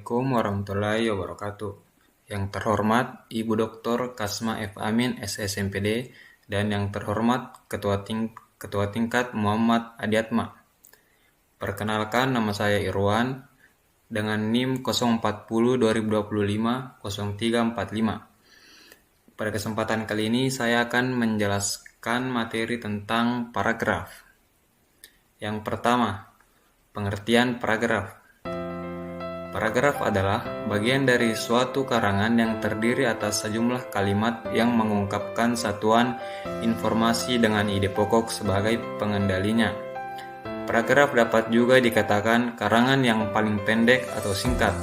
Assalamualaikum warahmatullahi wabarakatuh. Yang terhormat Ibu Dr. Kasma F. Amin, SSMPD, dan yang terhormat Ketua Tingkat Muhammad Adiatma. Perkenalkan, nama saya Irwan dengan NIM 040-2025-0345. Pada kesempatan kali ini saya akan menjelaskan materi tentang paragraf. Yang pertama, pengertian paragraf. Paragraf adalah bagian dari suatu karangan yang terdiri atas sejumlah kalimat yang mengungkapkan satuan informasi dengan ide pokok sebagai pengendalinya. Paragraf dapat juga dikatakan karangan yang paling pendek atau singkat.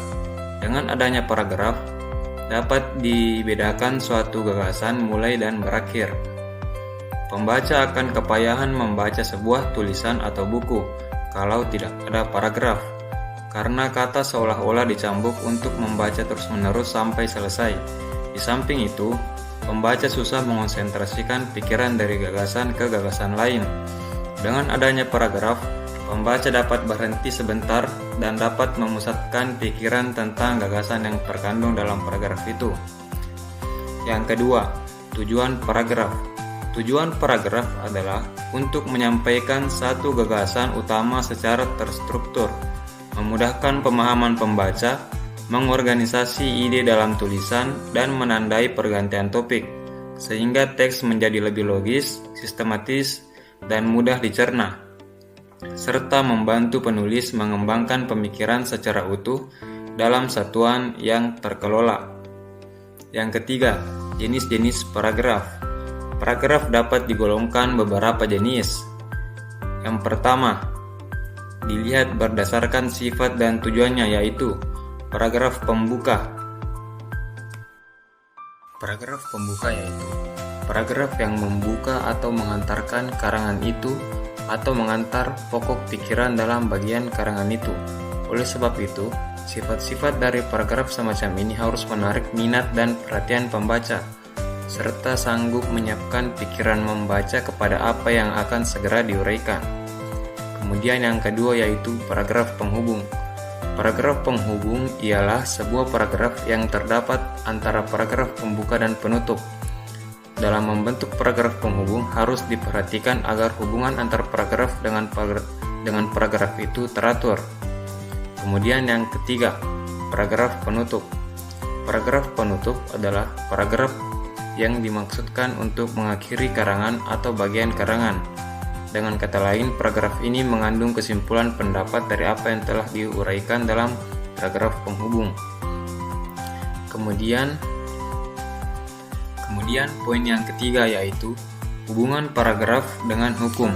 Dengan adanya paragraf, dapat dibedakan suatu gagasan mulai dan berakhir. Pembaca akan kepayahan membaca sebuah tulisan atau buku kalau tidak ada paragraf, karena kata seolah-olah dicambuk untuk membaca terus-menerus sampai selesai. Di samping itu, pembaca susah mengonsentrasikan pikiran dari gagasan ke gagasan lain. Dengan adanya paragraf, pembaca dapat berhenti sebentar dan dapat memusatkan pikiran tentang gagasan yang terkandung dalam paragraf itu. Yang kedua, tujuan paragraf. Tujuan paragraf adalah untuk menyampaikan satu gagasan utama secara terstruktur, memudahkan pemahaman pembaca, mengorganisasi ide dalam tulisan, dan menandai pergantian topik, sehingga teks menjadi lebih logis, sistematis, dan mudah dicerna, serta membantu penulis mengembangkan pemikiran secara utuh dalam satuan yang terkelola. Yang ketiga, jenis-jenis paragraf. Paragraf dapat digolongkan beberapa jenis. Yang pertama, dilihat berdasarkan sifat dan tujuannya, yaitu paragraf pembuka. Paragraf pembuka yaitu paragraf yang membuka atau mengantarkan karangan itu atau mengantar pokok pikiran dalam bagian karangan itu. Oleh sebab itu, sifat-sifat dari paragraf semacam ini harus menarik minat dan perhatian pembaca, serta sanggup menyiapkan pikiran membaca kepada apa yang akan segera diuraikan. Kemudian yang kedua yaitu paragraf penghubung. Paragraf penghubung ialah sebuah paragraf yang terdapat antara paragraf pembuka dan penutup. Dalam membentuk paragraf penghubung harus diperhatikan agar hubungan antar paragraf dengan paragraf itu teratur. Kemudian yang ketiga, paragraf penutup. Paragraf penutup adalah paragraf yang dimaksudkan untuk mengakhiri karangan atau bagian karangan. Dengan kata lain, paragraf ini mengandung kesimpulan pendapat dari apa yang telah diuraikan dalam paragraf penghubung. Kemudian poin yang ketiga yaitu hubungan paragraf dengan hukum,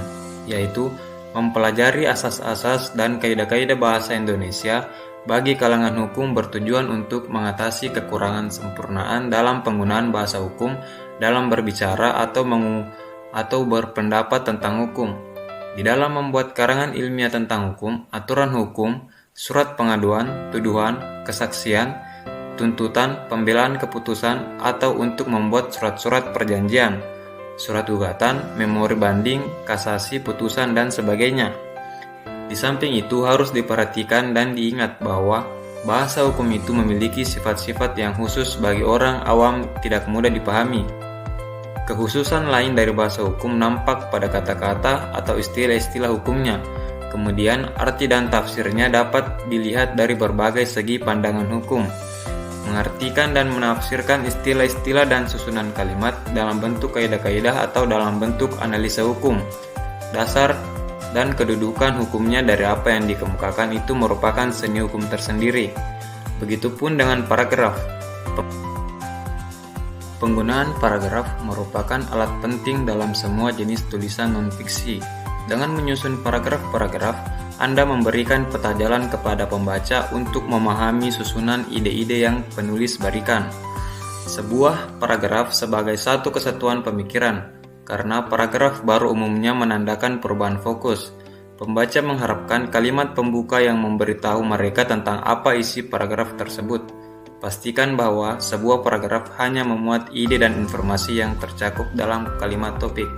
yaitu mempelajari asas-asas dan kaidah-kaidah bahasa Indonesia bagi kalangan hukum bertujuan untuk mengatasi kekurangan sempurnaan dalam penggunaan bahasa hukum dalam berbicara atau berpendapat tentang hukum. Di dalam membuat karangan ilmiah tentang hukum, aturan hukum, surat pengaduan, tuduhan, kesaksian, tuntutan, pembelaan keputusan, atau untuk membuat surat-surat perjanjian, surat gugatan, memori banding, kasasi, putusan, dan sebagainya. Di samping itu harus diperhatikan dan diingat bahwa bahasa hukum itu memiliki sifat-sifat yang khusus bagi orang awam tidak mudah dipahami. Kekhususan lain dari bahasa hukum nampak pada kata-kata atau istilah-istilah hukumnya. Kemudian arti dan tafsirnya dapat dilihat dari berbagai segi pandangan hukum. Mengartikan dan menafsirkan istilah-istilah dan susunan kalimat dalam bentuk kaidah-kaidah atau dalam bentuk analisa hukum. Dasar dan kedudukan hukumnya dari apa yang dikemukakan itu merupakan seni hukum tersendiri. Begitupun dengan paragraf. Penggunaan paragraf merupakan alat penting dalam semua jenis tulisan non-fiksi. Dengan menyusun paragraf-paragraf, Anda memberikan peta jalan kepada pembaca untuk memahami susunan ide-ide yang penulis berikan. Sebuah paragraf sebagai satu kesatuan pemikiran, karena paragraf baru umumnya menandakan perubahan fokus. Pembaca mengharapkan kalimat pembuka yang memberitahu mereka tentang apa isi paragraf tersebut. Pastikan bahwa sebuah paragraf hanya memuat ide dan informasi yang tercakup dalam kalimat topik.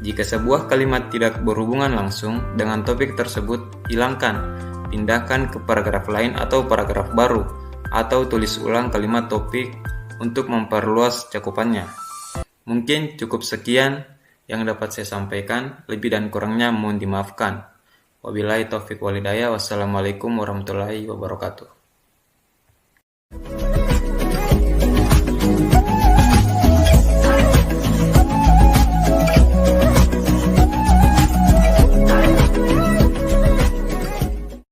Jika sebuah kalimat tidak berhubungan langsung dengan topik tersebut, hilangkan pindahkan ke paragraf lain atau paragraf baru, atau tulis ulang kalimat topik untuk memperluas cakupannya. Mungkin cukup sekian yang dapat saya sampaikan, lebih dan kurangnya mohon dimaafkan. Wabillahi taufiq walhidayah. Wassalamualaikum warahmatullahi wabarakatuh.